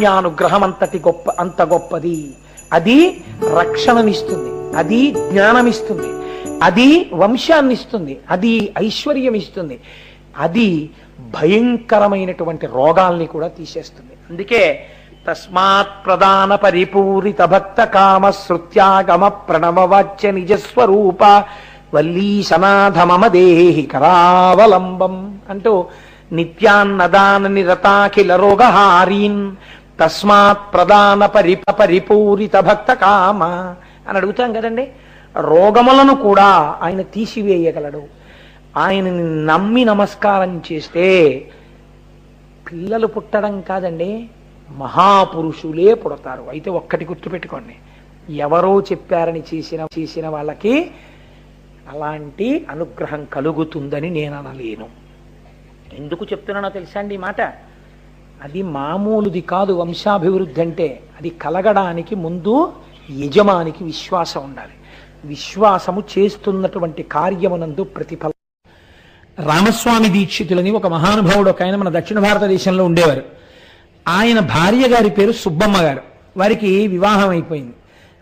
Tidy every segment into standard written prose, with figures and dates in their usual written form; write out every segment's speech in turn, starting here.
సుబ్రహ్మణ్యానుగ్రహం అంత గొప్పది. అది రక్షణనిస్తుంది, అది జ్ఞానమిస్తుంది, అది వంశాన్నిస్తుంది, అది ఐశ్వర్యం ఇస్తుంది, అది భయంకరమైనటువంటి రోగాల్ని కూడా తీసేస్తుంది. అందుకే తస్మాత్ ప్రధాన పరిపూరిత భక్త కామ శృత్యాగమ ప్రణవవాచ్య నిజస్వరూప వల్లీశనాథ మమ దేహి కరావలంబం అంటూ నిత్యాన్నదాన నిరతాఖిల రోగహారీన్ తస్మాత్ ప్రధాన పరిపూరిత భక్త కామ అని అడుగుతాం కదండి. రోగములను కూడా ఆయన తీసివేయగలడు. ఆయనని నమ్మి నమస్కారం చేస్తే పిల్లలు పుట్టడం కాదండి, మహాపురుషులే పుడతారు. అయితే ఒక్కటి గుర్తుపెట్టుకోండి, ఎవరో చెప్పారని చేసిన వాళ్ళకి అలాంటి అనుగ్రహం కలుగుతుందని నేను అనలేను. ఎందుకు చెప్తున్నానో తెలుసా అండి ఈ మాట? అది మామూలుది కాదు. వంశాభివృద్ధి అంటే అది కలగడానికి ముందు యజమానికి విశ్వాసం ఉండాలి. విశ్వాసము చేస్తున్నటువంటి కార్యమునందు ప్రతిఫలం. రామస్వామి దీక్షితులని ఒక మహానుభావుడు ఒక ఆయన మన దక్షిణ భారతదేశంలో ఉండేవారు. ఆయన భార్య గారి పేరు సుబ్బమ్మ గారు. వారికి వివాహం అయిపోయింది.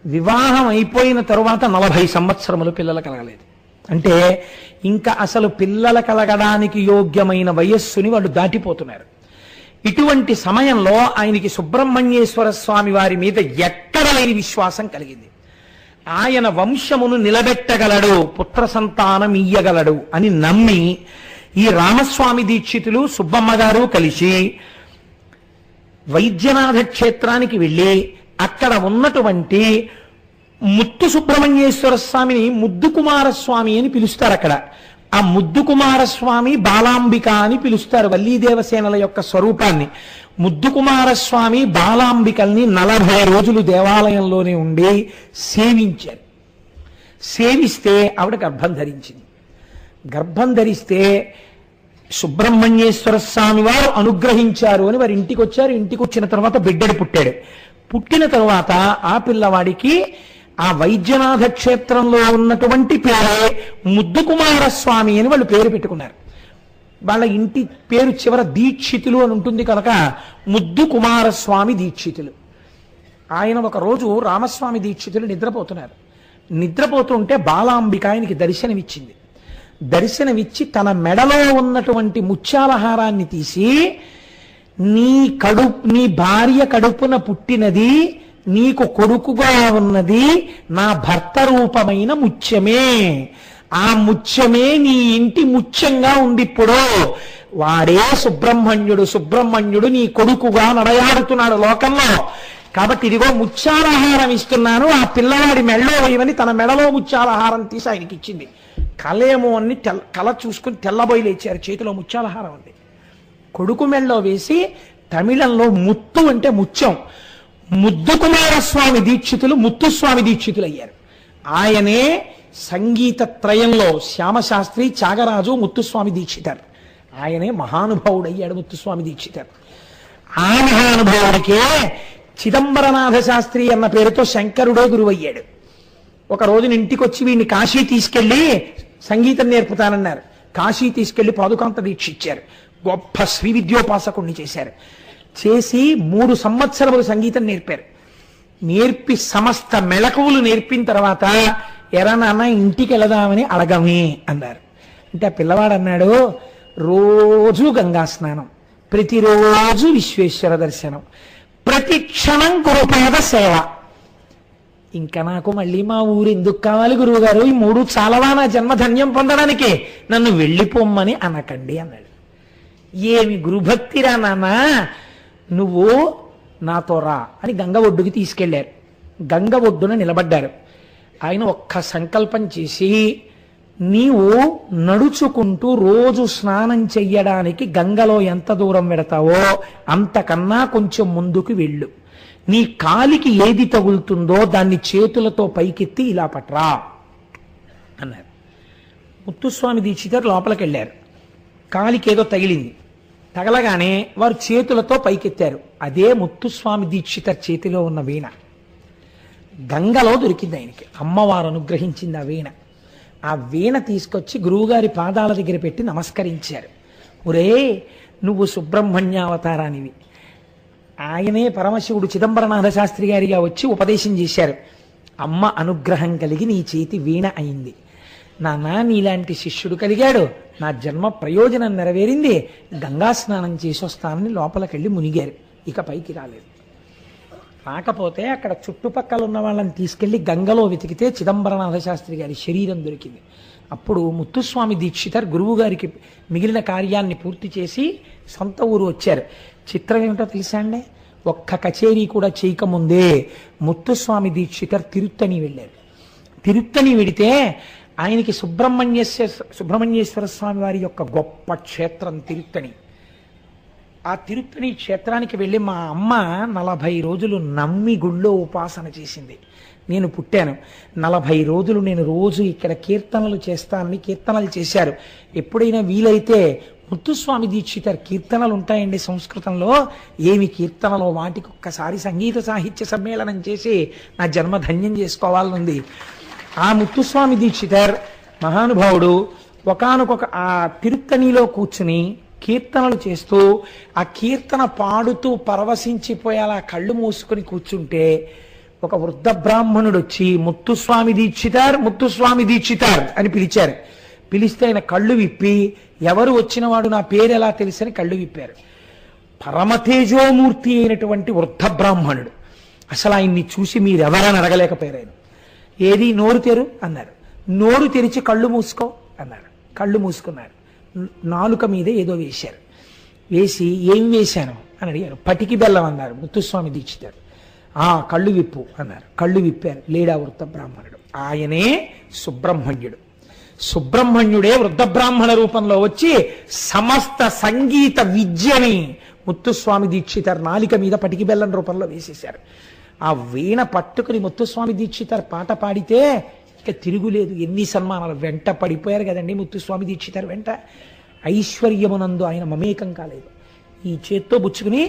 వివాహం అయిపోయిన తరువాత 40 సంవత్సరములు పిల్లలు కలగలేదు. అంటే ఇంకా అసలు పిల్లలు కలగడానికి యోగ్యమైన వయస్సుని వాళ్ళు దాటిపోతున్నారు. ఇటువంటి సమయంలో ఆయనకి సుబ్రహ్మణ్యేశ్వర స్వామి వారి మీద ఎక్కడ లేని విశ్వాసం కలిగింది. ఆయన వంశమును నిలబెట్టగలడు, పుత్ర సంతానం ఇయ్యగలడు అని నమ్మి ఈ రామస్వామి దీక్షితులు సుబ్బమ్మ గారు కలిసి వైద్యనాథ క్షేత్రానికి వెళ్ళి అక్కడ ఉన్నటువంటి ముత్తు సుబ్రహ్మణ్యేశ్వర స్వామిని ముద్దు కుమారస్వామి అని పిలుస్తారు. అక్కడ ఆ ముద్దు కుమారస్వామి బాలాంబిక అని పిలుస్తారు వల్లీదేవసేనల యొక్క స్వరూపాన్ని. ముద్దు కుమారస్వామి బాలాంబికల్ని 40 రోజులు దేవాలయంలోనే ఉండి సేవించారు. సేవిస్తే ఆవిడ గర్భం ధరించింది. గర్భం ధరిస్తే సుబ్రహ్మణ్యేశ్వర స్వామి వారు అనుగ్రహించారు అని వారి ఇంటికి వచ్చారు. ఇంటికి వచ్చిన తర్వాత బిడ్డడు పుట్టాడు. పుట్టిన తరువాత ఆ పిల్లవాడికి ఆ వైద్యనాథ క్షేత్రంలో ఉన్నటువంటి పేరే ముద్దు కుమారస్వామి అని వాళ్ళు పేరు పెట్టుకున్నారు. వాళ్ళ ఇంటి పేరు చివర దీక్షితులు అని ఉంటుంది కనుక ముద్దు కుమారస్వామి దీక్షితులు. ఆయన ఒకరోజు రామస్వామి దీక్షితులు నిద్రపోతున్నారు. నిద్రపోతుంటే బాలాంబిక ఆయనకి దర్శనమిచ్చింది. దర్శనమిచ్చి తన మెడలో ఉన్నటువంటి ముత్యాలహారాన్ని తీసి నీ భార్య కడుపున పుట్టినది, నీకు కొడుకుగా ఉన్నది నా భర్త రూపమైన ముత్యమే. ఆ ముత్యమే నీ ఇంటి ముత్యంగా ఉంది. ఇప్పుడు వాడే సుబ్రహ్మణ్యుడు. సుబ్రహ్మణ్యుడు నీ కొడుకుగా నడయాడుతున్నాడు లోకంలో. కాబట్టి ఇదిగో ముత్యాలహారం ఇస్తున్నాను, ఆ పిల్లవాడి మెడలో వేయమని తన మెడలో ముత్యాలహారం తీసి ఆయనకి ఇచ్చింది. కలేమో అని కల చూసుకుని తెల్లబోయి లేచారు. చేతిలో ముత్యాలహారం ఉంది. కొడుకు మెడలో వేసి తమిళంలో ముత్తు అంటే ముత్యం. ముద్దు కుమారస్వామి దీక్షితులు ముత్తుస్వామి దీక్షితులు అయ్యారు. ఆయనే సంగీత త్రయంలో శ్యామశాస్త్రి, త్యాగరాజు, ముత్తుస్వామి దీక్షితారు. ఆయనే మహానుభావుడు అయ్యాడు ముత్తుస్వామి దీక్షితారు. ఆ మహానుభావుడికే చిదంబరనాథ శాస్త్రి అన్న పేరుతో శంకరుడే గురువయ్యాడు. ఒక రోజున ఇంటికి వచ్చి వీడిని కాశీ తీసుకెళ్లి సంగీతం నేర్పుతానన్నారు. కాశీ తీసుకెళ్లి పాదుకాంత దీక్ష ఇచ్చారు. గొప్ప శ్రీ విద్యోపాసకుణ్ణి చేశారు. చేసి 3 సంవత్సరములు సంగీతం నేర్పారు. నేర్పి సమస్త మెళకువలు నేర్పిన తర్వాత ఎరా నాన్న ఇంటికి వెళదామని అడగమే అన్నారు. అంటే ఆ పిల్లవాడు అన్నాడు, రోజు గంగా స్నానం, ప్రతిరోజు విశ్వేశ్వర దర్శనం, ప్రతి క్షణం గురుపాద సేవ. ఇంకా నాకు మళ్ళీ మా ఊరు ఎందుకు కావాలి గురువుగారు? ఈ 3 చాలవా నా జన్మధన్యం పొందడానికి? నన్ను వెళ్ళిపోమ్మని అనకండి అన్నాడు. ఏమి గురుభక్తిరా నాన్న, నువ్వు నాతో రా అని గంగ ఒడ్డుకి తీసుకెళ్లారు. గంగ ఒడ్డున నిలబడ్డారు. ఆయన ఒక్క సంకల్పం చేసి, నీవు నడుచుకుంటూ రోజు స్నానం చెయ్యడానికి గంగలో ఎంత దూరం పెడతావో అంతకన్నా కొంచెం ముందుకు వెళ్ళు. నీ కాలికి ఏది తగులుతుందో దాన్ని చేతులతో పైకెత్తి ఇలా పట్రా అన్నారు. ముత్తుస్వామి దీక్షితారు లోపలికి వెళ్ళారు. కాలికి ఏదో తగిలింది. తగలగానే వారు చేతులతో పైకెత్తారు. అదే ముత్తుస్వామి దీక్షిత చేతిలో ఉన్న వీణ గంగలో దొరికింది ఆయనకి. అమ్మవారు అనుగ్రహించింది ఆ వీణ. ఆ వీణ తీసుకొచ్చి గురువుగారి పాదాల దగ్గర పెట్టి నమస్కరించారు. ఒరే, నువ్వు సుబ్రహ్మణ్యావతారానివి. ఆయనే పరమశివుడు చిదంబరనాథ శాస్త్రి గారిగా వచ్చి ఉపదేశం చేశారు. అమ్మ అనుగ్రహం కలిగి నీ చేతి వీణ అయింది. నాన్న నీలాంటి శిష్యుడు కలిగాడు, నా జన్మ ప్రయోజనం నెరవేరింది, గంగా స్నానం చేసి వస్తానని లోపలికెళ్ళి మునిగారు. ఇక పైకి రాలేదు. రాకపోతే అక్కడ చుట్టుపక్కల ఉన్న వాళ్ళని తీసుకెళ్లి గంగలో వెతికితే చిదంబరనాథ శాస్త్రి గారి శరీరం దొరికింది. అప్పుడు ముత్తుస్వామి దీక్షితర్ గురువు గారికి మిగిలిన కార్యాన్ని పూర్తి చేసి సొంత ఊరు వచ్చారు. చిత్రం ఏమిటో తెలుసా అండి, ఒక్క కచేరీ కూడా చేయకముందే ముత్తుస్వామి దీక్షితర్ తిరుత్తణి వెళ్ళారు. తిరుత్తణి వెడితే ఆయనకి సుబ్రహ్మణ్యేశ్వర స్వామి వారి యొక్క గొప్ప క్షేత్రం తిరుత్తణి. ఆ తిరుత్తణి క్షేత్రానికి వెళ్ళి మా అమ్మ 40 రోజులు నమ్మి గుళ్ళో ఉపాసన చేసింది. నేను పుట్టాను 40 రోజులు నేను రోజు ఇక్కడ కీర్తనలు చేస్తానని కీర్తనలు చేశారు. ఎప్పుడైనా వీలైతే ముత్తుస్వామి దీక్షితర్ కీర్తనలు ఉంటాయండి సంస్కృతంలో, ఏమి కీర్తనలో వాటికి ఒక్కసారి సంగీత సాహిత్య సమ్మేళనం చేసి నా జన్మ ధన్యం చేసుకోవాలనుంది. ఆ ముత్తుస్వామి దీక్షితర్ మహానుభావుడు ఒకానొక ఆ తిరుత్తణిలో కూర్చుని కీర్తనలు చేస్తూ ఆ కీర్తన పాడుతూ పరవశించిపోయేలా కళ్ళు మూసుకొని కూర్చుంటే ఒక వృద్ధ బ్రాహ్మణుడు వచ్చి ముత్తుస్వామి దీక్షితార్ ముత్తుస్వామి దీక్షితార్ అని పిలిచారు. పిలిస్తే ఆయన కళ్ళు విప్పి ఎవరు వచ్చినవాడు నా పేరు ఎలా తెలుసని కళ్ళు విప్పారు. పరమతేజోమూర్తి అయినటువంటి వృద్ధ బ్రాహ్మణుడు. అసలు ఆయన్ని చూసి మీరెవరని అడగలేకపోయారు. ఆయన ఏది నోరు తెరు అన్నారు. నోరు తెరిచి కళ్ళు మూసుకో అన్నారు. కళ్ళు మూసుకున్నారు. నాలుక మీద ఏదో వేశారు. వేసి ఏం వేశాను అని అడిగారు. పటికి బెల్లం అన్నారు ముత్తుస్వామి దీక్షితారు. కళ్ళు విప్పు అన్నారు. కళ్ళు విప్పారు. లేడా వృద్ధ బ్రాహ్మణుడు. ఆయనే సుబ్రహ్మణ్యుడు. సుబ్రహ్మణ్యుడే వృద్ధ బ్రాహ్మణ రూపంలో వచ్చి సమస్త సంగీత విద్యని ముత్తుస్వామి దీక్షితర్ నాలిక మీద పటికి బెల్లం రూపంలో వేసేశారు. ఆ వీణ పట్టుకుని ముత్తుస్వామి దీక్షితర్ పాట పాడితే ఇక తిరుగులేదు. ఎన్ని సన్మానాలు వెంట పడిపోయారు కదండి ముత్తుస్వామి దీక్షితర్ వెంట. ఐశ్వర్యమునందు ఆయన మమేకం కాలేదు. ఈ చేత్తో బుచ్చుకుని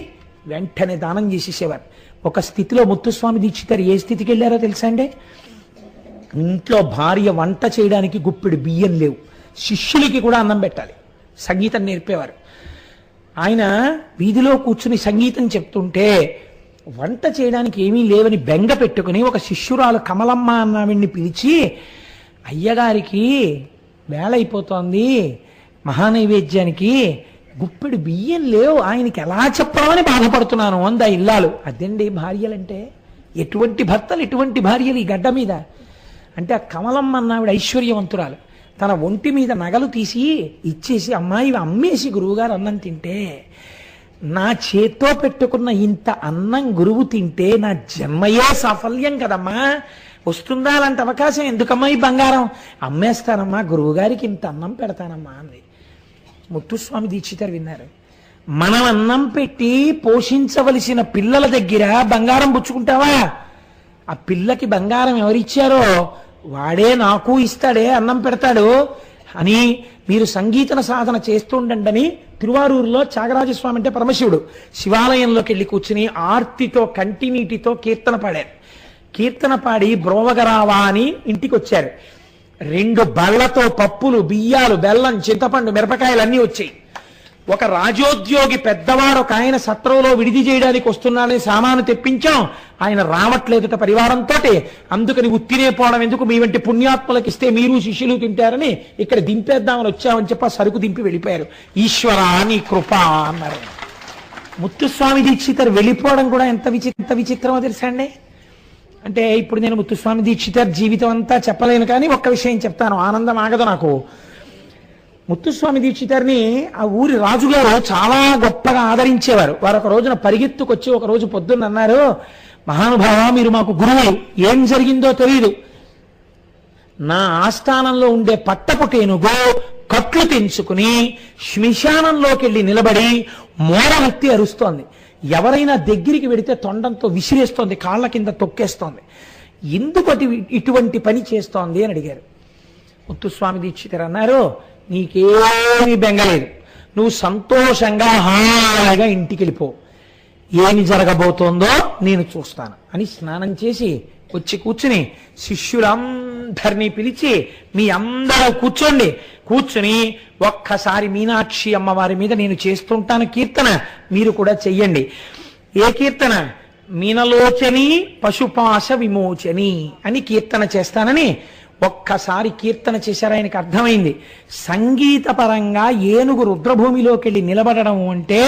వెంటనే దానం చేసేసేవారు. ఒక స్థితిలో ముత్తుస్వామి దీక్షితర్ ఏ స్థితికి వెళ్ళారో తెలుసా అండి, ఇంట్లో భార్య వంట చేయడానికి గుప్పెడు బియ్యం లేవు, శిష్యులకి కూడా అన్నం పెట్టాలి, సంగీతం నేర్పేవారు. ఆయన వీధిలో కూర్చుని సంగీతం చెప్తుంటే వంట చేయడానికి ఏమీ లేవని బెంగ పెట్టుకుని ఒక శిష్యురాలు కమలమ్మ అన్నావిడ్ని పిలిచి, అయ్యగారికి వేళ అయిపోతోంది, మహానైవేద్యానికి గుప్పెడు బియ్యం లేవు, ఆయనకి ఎలా చెప్పామని బాధపడుతున్నాను అంది ఆ ఇల్లాలు. అదండి భార్యలంటే. ఎటువంటి భర్తలు ఎటువంటి భార్యలు ఈ గడ్డ మీద అంటే, ఆ కమలమ్మ అన్నావిడ ఐశ్వర్యవంతురాలు. తన ఒంటి మీద నగలు తీసి ఇచ్చేసి, అమ్మాయి అమ్మేసి గురువుగారు అన్నం తింటే, నా చేత్తో పెట్టుకున్న ఇంత అన్నం గురువు తింటే నా జన్మయే సాఫల్యం కదమ్మా, వస్తుందా అలాంటి అవకాశం, ఎందుకమ్మా ఈ బంగారం, అమ్మేస్తానమ్మా గురువుగారికి ఇంత అన్నం పెడతానమ్మా అంది. ముత్తుస్వామి దీక్షితర్ విన్నారు. మనం అన్నం పెట్టి పోషించవలసిన పిల్లల దగ్గర బంగారం పుచ్చుకుంటావా? ఆ పిల్లకి బంగారం ఎవరిచ్చారో వాడే నాకు ఇస్తాడే, అన్నం పెడతాడు అని మీరు సంగీతన సాధన చేస్తుండండి. తిరువారూరులో త్యాగరాజస్వామి అంటే పరమశివుడు శివాలయంలోకి వెళ్ళి కూర్చుని ఆర్తితో కంటినీటితో కీర్తన పాడారు. కీర్తన పాడి బ్రోవగరావా అని ఇంటికి వచ్చారు. 2 బళ్లతో పప్పులు, బియ్యాలు, బెల్లం, చింతపండు, మిరపకాయలు అన్నీ వచ్చాయి. ఒక రాజోద్యోగి పెద్దవాడు ఒక ఆయన సత్రంలో విడిది చేయడానికి వస్తున్నాడని సామాను తెప్పించాం, ఆయన రావట్లేదుట పరివారంతో, అందుకని ఉత్తినే పోవడం ఎందుకు, మీ వంటి పుణ్యాత్మలకు ఇస్తే మీరు శిష్యులు తింటారని ఇక్కడ దింపేద్దామని వచ్చామని చెప్పి సరుకు దింపి వెళ్ళిపోయారు. ఈశ్వరా నీ కృప అన్నారు. ముత్తుస్వామి దీక్షితర్ వెళ్ళిపోవడం కూడా ఎంత విచిత్రమో తెలుసా అండి. అంటే ఇప్పుడు నేను ముత్తుస్వామి దీక్షితర్ జీవితం అంతా చెప్పలేను, కానీ ఒక్క విషయం చెప్తాను, ఆనందం ఆగదు నాకు. ముత్తుస్వామి దీక్షితర్ని ఆ ఊరి రాజుగారు చాలా గొప్పగా ఆదరించేవారు. వారు ఒక రోజున పరిగెత్తుకొచ్చి ఒక రోజు పొద్దున్న అన్నారు, మహానుభావ మీరు మాకు గురువు, ఏం జరిగిందో తెలియదు, నా ఆస్థానంలో ఉండే పట్టపుటేనుగో కట్లు తెంచుకుని శ్మశానంలోకి వెళ్ళి నిలబడి మోడవెత్తి అరుస్తోంది, ఎవరైనా దగ్గరికి వెడితే తొండంతో విసిరేస్తోంది, కాళ్ళ కింద తొక్కేస్తోంది, ఎందుకటి ఇటువంటి పని చేస్తోంది అని అడిగారు. ముత్తుస్వామి దీక్షితర్ అన్నారు, నీకేమీ బెంగలేదు, నువ్వు సంతోషంగా హాయిగా ఇంటికి వెళ్ళిపో, ఏమి జరగబోతోందో నేను చూస్తాను అని స్నానం చేసి వచ్చి కూర్చుని శిష్యులందరినీ పిలిచి, మీ అందరూ కూర్చోండి, కూర్చుని ఒక్కసారి మీనాక్షి అమ్మవారి మీద నేను చేస్తుంటాను కీర్తన, మీరు కూడా చెయ్యండి. ఏ కీర్తన? మీనలోచని పశుపాశ విమోచని అని కీర్తన చేస్తానని ఒక్కసారి కీర్తన చేశారు. ఆయనకు అర్థమైంది సంగీతపరంగా ఏనుగు రుద్రభూమిలోకి వెళ్ళి నిలబడడం అంటే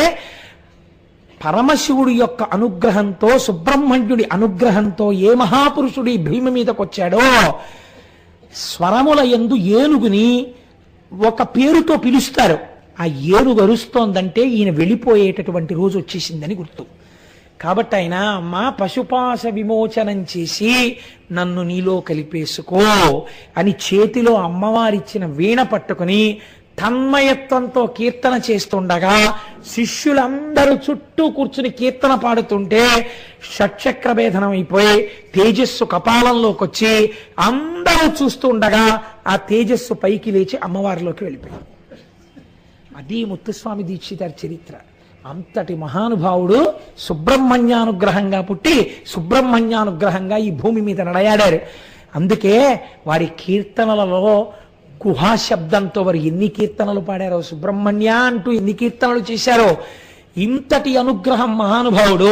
పరమశివుడి యొక్క అనుగ్రహంతో, సుబ్రహ్మణ్యుడి అనుగ్రహంతో ఏ మహాపురుషుడి భీమ మీదకి వచ్చాడో స్వరముల యందు ఏనుగుని ఒక పేరుతో పిలుస్తారు. ఆ ఏనుగు అరుస్తోందంటే ఈయన వెళ్ళిపోయేటటువంటి రోజు వచ్చేసిందని గుర్తు. కాబట్టి ఆయన మా పశుపాశ విమోచనం చేసి నన్ను నీలో కలిపేసుకో అని చేతిలో అమ్మవారిచ్చిన వీణ పట్టుకుని తన్మయత్వంతో కీర్తన చేస్తుండగా శిష్యులందరూ చుట్టూ కూర్చుని కీర్తన పాడుతుంటే షట్చక్ర భేదనం అయిపోయి తేజస్సు కపాలంలోకి వచ్చి అందరూ చూస్తుండగా ఆ తేజస్సు పైకి లేచి అమ్మవారిలోకి వెళ్ళిపోయారు. అది ముత్తుస్వామి దీక్షితారి చరిత్ర. అంతటి మహానుభావుడు సుబ్రహ్మణ్యానుగ్రహంగా పుట్టి సుబ్రహ్మణ్యానుగ్రహంగా ఈ భూమి మీద నడయాడారు. అందుకే వారి కీర్తనలలో గుహాశబ్దంతో వారు ఎన్ని కీర్తనలు పాడారో, సుబ్రహ్మణ్య అంటూ ఎన్ని కీర్తనలు చేశారో. ఇంతటి అనుగ్రహం మహానుభావుడు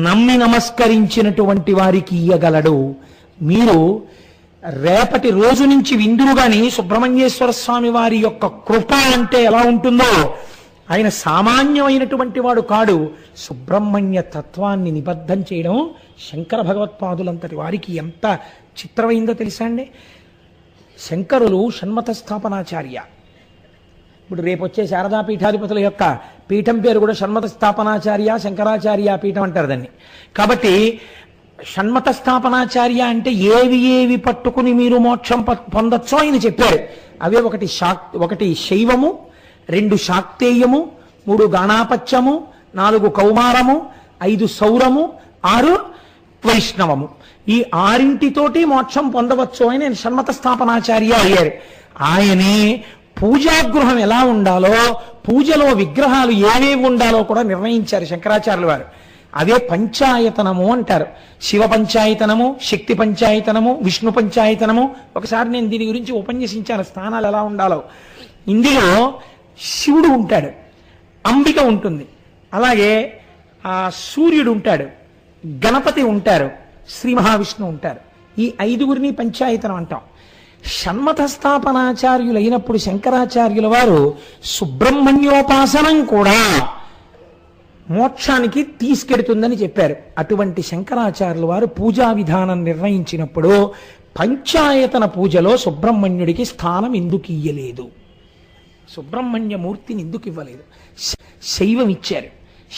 నమ్మి నమస్కరించినటువంటి వారికి ఇయ్యగలడు. మీరు రేపటి రోజు నుంచి విందురు గాని సుబ్రహ్మణ్యేశ్వర స్వామి వారి యొక్క కృప అంటే ఎలా ఉంటుందో. ఆయన సామాన్యమైనటువంటి వాడు కాడు. సుబ్రహ్మణ్య తత్వాన్ని నిబద్ధం చేయడం శంకర భగవత్పాదులంతటి వారికి ఎంత చిత్రమైందో తెలుసా అండి. శంకరులు షణ్మత స్థాపనాచార్య. ఇప్పుడు రేపు వచ్చే శారదా పీఠాధిపతుల యొక్క పీఠం పేరు కూడా షణ్మత స్థాపనాచార్య, శంకరాచార్య పీఠం అంటారు దాన్ని. కాబట్టి షణ్మత స్థాపనాచార్య అంటే ఏవి ఏవి పట్టుకుని మీరు మోక్షం పొందొచ్చో ఆయన చెప్పారు. అవే ఒకటి శైవము, 2 శాక్తేయము, 3 గాణాపత్యము, 4 కౌమారము, 5 సౌరము, 6 వైష్ణవము. ఈ 6 మోక్షం పొందవచ్చు అని షణ్మత స్థాపనాచార్య అయ్యారు. ఆయనే పూజాగృహం ఎలా ఉండాలో, పూజలో విగ్రహాలు ఏవేవి ఉండాలో కూడా నిర్ణయించారు శంకరాచార్యుల వారు. అవే పంచాయతనము అంటారు. శివ పంచాయతనము, శక్తి పంచాయతనము, విష్ణు పంచాయతనము. ఒకసారి నేను దీని గురించి ఉపన్యసించాను, స్థానాలు ఎలా ఉండాలో. ఇందులో శివుడు ఉంటాడు, అంబిక ఉంటుంది, అలాగే ఆ సూర్యుడు ఉంటాడు, గణపతి ఉంటారు, శ్రీ మహావిష్ణువు ఉంటారు. ఈ 5గురిని పంచాయతనం అంటాం. షణ్మత స్థాపనాచార్యులు అయినప్పుడు శంకరాచార్యుల వారు సుబ్రహ్మణ్యోపాసనం కూడా మోక్షానికి తీసుకెడుతుందని చెప్పారు. అటువంటి శంకరాచార్యుల వారు పూజా విధానం నిర్ణయించినప్పుడు పంచాయతన పూజలో సుబ్రహ్మణ్యుడికి స్థానం ఎందుకు ఇయ్యలేదు, సుబ్రహ్మణ్యమూర్తిని ఎందుకు ఇవ్వలేదు? శైవం ఇచ్చారు,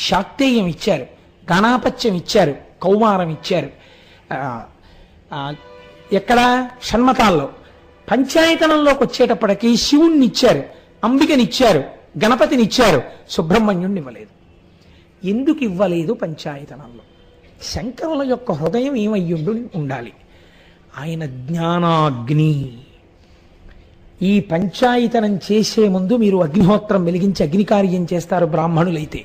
శాక్తేయం ఇచ్చారు, గణాపత్యం ఇచ్చారు, కౌమారం ఇచ్చారు. ఎక్కడ? షణ్మతాల్లో. పంచాయతనంలోకి వచ్చేటప్పటికీ శివుణ్ణి ఇచ్చారు, అంబికనిచ్చారు, గణపతినిచ్చారు, సుబ్రహ్మణ్యుణ్ణి ఇవ్వలేదు. ఎందుకు ఇవ్వలేదు పంచాయతనంలో? శంకరుల యొక్క హృదయం ఏమయ్యుండు ఉండాలి? ఆయన జ్ఞానాగ్ని. ఈ పంచాయతనం చేసే ముందు మీరు అగ్నిహోత్రం వెలిగించి అగ్నికార్యం చేస్తారు బ్రాహ్మణులైతే.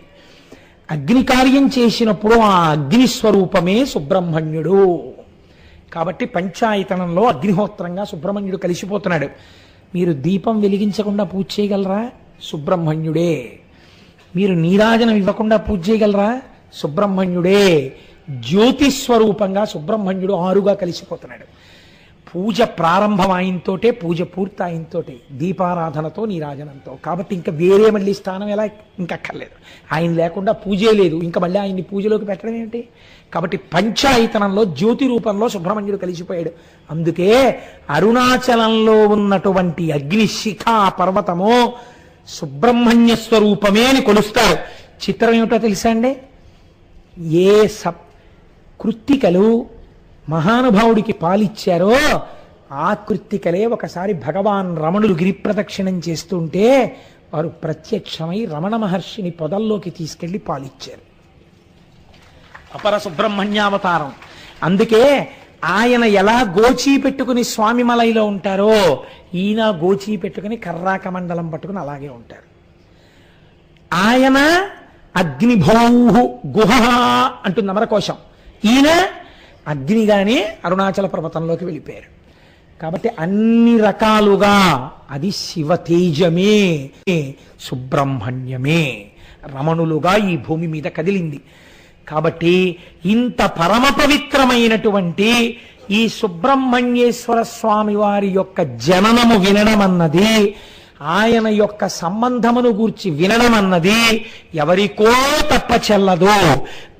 అగ్నికార్యం చేసినప్పుడు ఆ అగ్ని స్వరూపమే సుబ్రహ్మణ్యుడు. కాబట్టి పంచాయతనంలో అగ్నిహోత్రంగా సుబ్రహ్మణ్యుడు కలిసిపోతున్నాడు. మీరు దీపం వెలిగించకుండా పూజ చేయగలరా? సుబ్రహ్మణ్యుడే. మీరు నీరాజనం ఇవ్వకుండా పూజ చేయగలరా? సుబ్రహ్మణ్యుడే. జ్యోతిస్వరూపంగా సుబ్రహ్మణ్యుడు ఆరుగా కలిసిపోతున్నాడు. పూజ ప్రారంభం ఆయనతోటే, పూజ పూర్తి ఆయనతోటే, దీపారాధనతో, నీరాజనంతో. కాబట్టి ఇంకా వేరే మళ్ళీ స్థానం ఎలా ఇంకక్కర్లేదు. ఆయన లేకుండా పూజే లేదు, ఇంకా మళ్ళీ ఆయన్ని పూజలోకి పెట్టడం ఏమిటి? కాబట్టి పంచాయతనంలో జ్యోతి రూపంలో సుబ్రహ్మణ్యుడు కలిసిపోయాడు. అందుకే అరుణాచలంలో ఉన్నటువంటి అగ్నిశిఖా పర్వతము సుబ్రహ్మణ్య స్వరూపమే అని కొలుస్తారు. చిత్రం ఏమిటో తెలుసా అండి? ఏ కృత్తికలు మహానుభావుడికి పాలిచ్చారో ఆ కృత్తికలే ఒకసారి భగవాన్ రమణులు గిరిప్రదక్షిణం చేస్తుంటే వారు ప్రత్యక్షమై రమణ మహర్షిని పొదల్లోకి తీసుకెళ్లి పాలిచ్చారు. అపర సుబ్రహ్మణ్యావతారం. అందుకే ఆయన ఎలా గోచీ పెట్టుకుని స్వామి మలైలో ఉంటారో ఈయన గోచీ పెట్టుకుని కర్రాక మండలం పట్టుకుని అలాగే ఉంటారు. ఆయన అగ్నిభౌహు గుహ అంటుంది అమరకోశం. ఈయన అగ్నిగానే అరుణాచల పర్వతంలోకి వెళ్ళిపోయారు. కాబట్టి అన్ని రకాలుగా అది శివతేజమే, సుబ్రహ్మణ్యమే రమణులుగా ఈ భూమి మీద కదిలింది. కాబట్టి ఇంత పరమ పవిత్రమైనటువంటి ఈ సుబ్రహ్మణ్యేశ్వర స్వామి వారి యొక్క జననము వినడం అన్నది, ఆయన యొక్క సంబంధమును గూర్చి వినడం అన్నది ఎవరికో తప్ప చెల్లదు.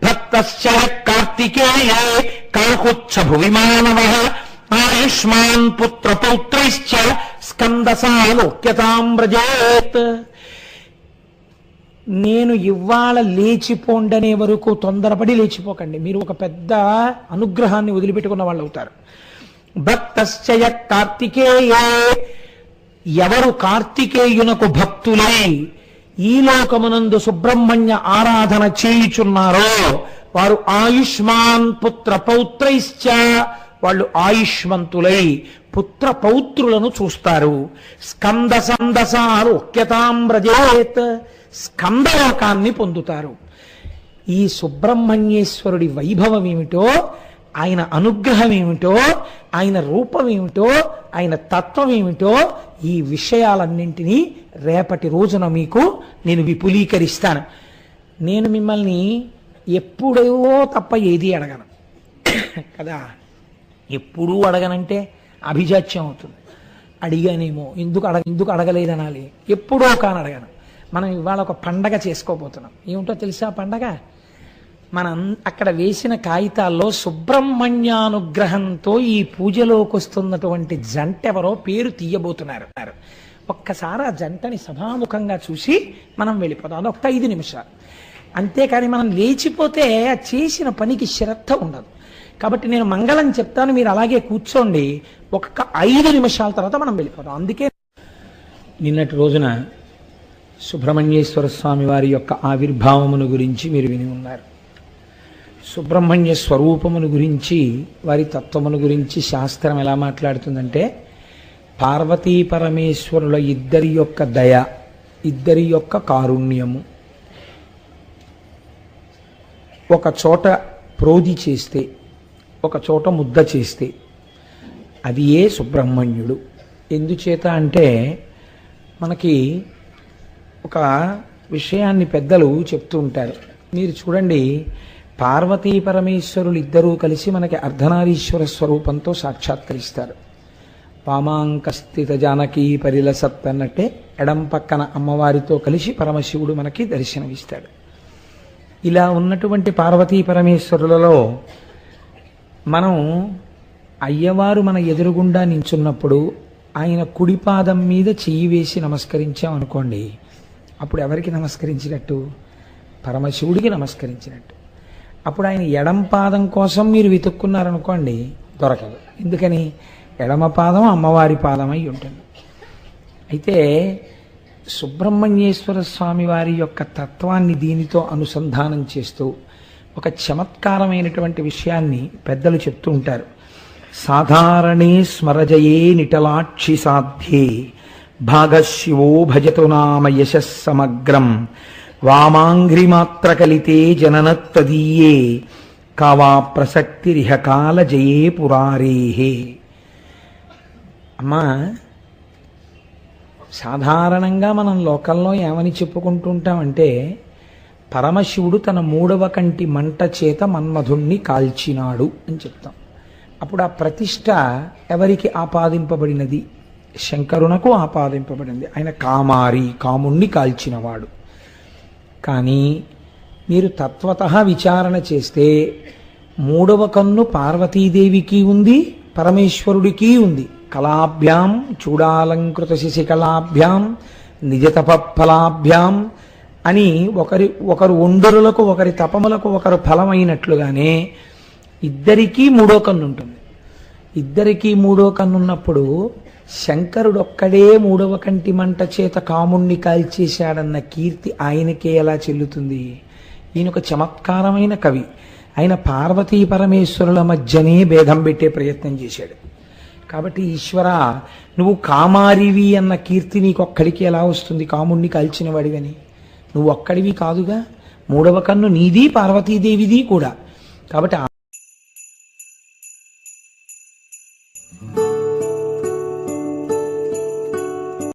భక్తశ్చ కార్తికేయ కాకుచ్చ భువిమానవ ఆయుష్మాన్ పుత్ర పౌత్రైశ్చ స్కందసాలోక్యతాం వ్రజేత్. నేను ఇవాళ లేచిపోండనే వరకు తొందరపడి లేచిపోకండి. మీరు ఒక పెద్ద అనుగ్రహాన్ని వదిలిపెట్టుకున్న వాళ్ళు అవుతారు. భక్తశ్చయ కార్తికేయే, ఎవరు కార్తికేయునకు భక్తులై ఈ లోకమునందు సుబ్రహ్మణ్య ఆరాధన చేయుచున్నారో వారు ఆయుష్మాన్ పుత్ర పౌత్రైశ్చ, వాళ్ళు ఆయుష్మంతులై పుత్ర పౌత్రులను చూస్తారు. స్కంద సందసాలోక్యతాం వ్రజేత్, స్కందలోకాన్ని పొందుతారు. ఈ సుబ్రహ్మణ్యేశ్వరుడి వైభవం ఏమిటో, ఆయన అనుగ్రహం ఏమిటో, ఆయన రూపం ఏమిటో, ఆయన తత్వం ఏమిటో, ఈ విషయాలన్నింటినీ రేపటి రోజున మీకు నేను విపులీకరిస్తాను. నేను మిమ్మల్ని ఎప్పుడో తప్ప ఏది అడగను కదా. ఎప్పుడూ అడగనంటే అభిజాత్యం అవుతుంది. అడిగానేమో, ఎందుకు అడగలేదనాలి. ఎప్పుడో కాని అడగను. మనం ఇవాళ ఒక పండగ చేసుకోబోతున్నాం. ఏమిటో తెలుసా పండగ? మనం అక్కడ వేసిన కాగితాల్లో సుబ్రహ్మణ్యానుగ్రహంతో ఈ పూజలోకి వస్తున్నటువంటి జంట ఎవరో పేరు తీయబోతున్నారు. ఒక్కసారి ఆ జంటని సభాముఖంగా చూసి మనం వెళ్ళిపోతాం. అదొక 5 నిమిషాలు. అంతేకాని మనం లేచిపోతే ఆ చేసిన పనికి శ్రద్ధ ఉండదు. కాబట్టి నేను మంగళం చెప్తాను, మీరు అలాగే కూర్చోండి. ఒక్క 5 నిమిషాల తర్వాత మనం వెళ్ళిపోతాం. అందుకే నిన్నటి రోజున సుబ్రహ్మణ్యేశ్వర స్వామి వారి యొక్క ఆవిర్భావమును గురించి మీరు విని ఉన్నారు. సుబ్రహ్మణ్య స్వరూపమును గురించి, వారి తత్వమును గురించి శాస్త్రం ఎలా మాట్లాడుతుందంటే, పార్వతీ పరమేశ్వరుల ఇద్దరి యొక్క దయ, ఇద్దరి యొక్క కారుణ్యము ఒక చోట ప్రోది చేస్తే, ఒక చోట ముద్ద చేస్తే అది ఏ సుబ్రహ్మణ్యుడు. ఎందుచేత అంటే మనకి ఒక విషయాన్ని పెద్దలు చెప్తూ ఉంటారు. మీరు చూడండి, పార్వతీ పరమేశ్వరులు ఇద్దరూ కలిసి మనకి అర్ధనారీశ్వర స్వరూపంతో సాక్షాత్కరిస్తారు. వామాంకస్థిత జానకీ పరిలసత్ అన్నట్టే ఎడం పక్కన అమ్మవారితో కలిసి పరమశివుడు మనకి దర్శనమిస్తాడు. ఇలా ఉన్నటువంటి పార్వతీ పరమేశ్వరులలో మనం అయ్యవారు మన ఎదురుగుండా నించున్నప్పుడు ఆయన కుడి పాదం మీద చెయ్యి వేసి నమస్కరించామనుకోండి, అప్పుడు ఎవరికి నమస్కరించినట్టు? పరమశివుడికి నమస్కరించినట్టు. అప్పుడు ఆయన ఎడం పాదం కోసం మీరు వెతుక్కున్నారనుకోండి, దొరకదు. ఎందుకని? ఎడమ పాదం అమ్మవారి పాదం అయి ఉంటుంది. అయితే సుబ్రహ్మణ్యేశ్వర స్వామి వారి యొక్క తత్వాన్ని దీనితో అనుసంధానం చేస్తూ ఒక చమత్కారమైనటువంటి విషయాన్ని పెద్దలు చెప్తూ ఉంటారు. సాధారణే స్మరజయే నిటలాక్షి సాధ్యే భాగశివో భజతు నామ యశస్సమగ్రం వామాంఘ్రిమాత్రకలితే జననత్తదీయే కావా ప్రసక్తిరిహ కాల జయే పురారేహే. అమ్మా, సాధారణంగా మనం లోకంలో ఏమని చెప్పుకుంటూ ఉంటామంటే, పరమశివుడు తన 3వ కంటి మంట చేత మన్మధుణ్ణి కాల్చినాడు అని చెప్తాం. అప్పుడు ఆ ప్రతిష్ట ఎవరికి ఆపాదింపబడినది? శంకరునకు ఆపాదింపబడింది. ఆయన కామారి, కాముణ్ణి కాల్చినవాడు. కానీ మీరు తత్వతః విచారణ చేస్తే 3వ కన్ను పార్వతీదేవికి ఉంది, పరమేశ్వరుడికి ఉంది. కళాభ్యాం చూడాలంకృత శశికళాభ్యాం నిజతపఫలాభ్యాం అని ఒకరు ఒండరులకు, ఒకరి తపములకు ఒకరు ఫలమైనట్లుగానే ఇద్దరికీ 3వ కన్ను ఉంటుంది. ఇద్దరికీ 3వ కన్ను ఉన్నప్పుడు శంకరుడొక్కడే 3వ కంటి మంట చేత కాముణ్ణి కాల్చేశాడన్న కీర్తి ఆయనకే ఎలా చెల్లుతుంది? ఈయన ఒక చమత్కారమైన కవి. ఆయన పార్వతీ పరమేశ్వరుల మధ్యనే భేదం పెట్టే ప్రయత్నం చేశాడు. కాబట్టి ఈశ్వర, నువ్వు కామారివి అన్న కీర్తి నీకొక్కడికి ఎలా వస్తుంది? కాముణ్ణి కాల్చిన వాడివని. నువ్వు ఒక్కడివి కాదుగా, 3వ కన్ను నీది, పార్వతీదేవిది కూడా. కాబట్టి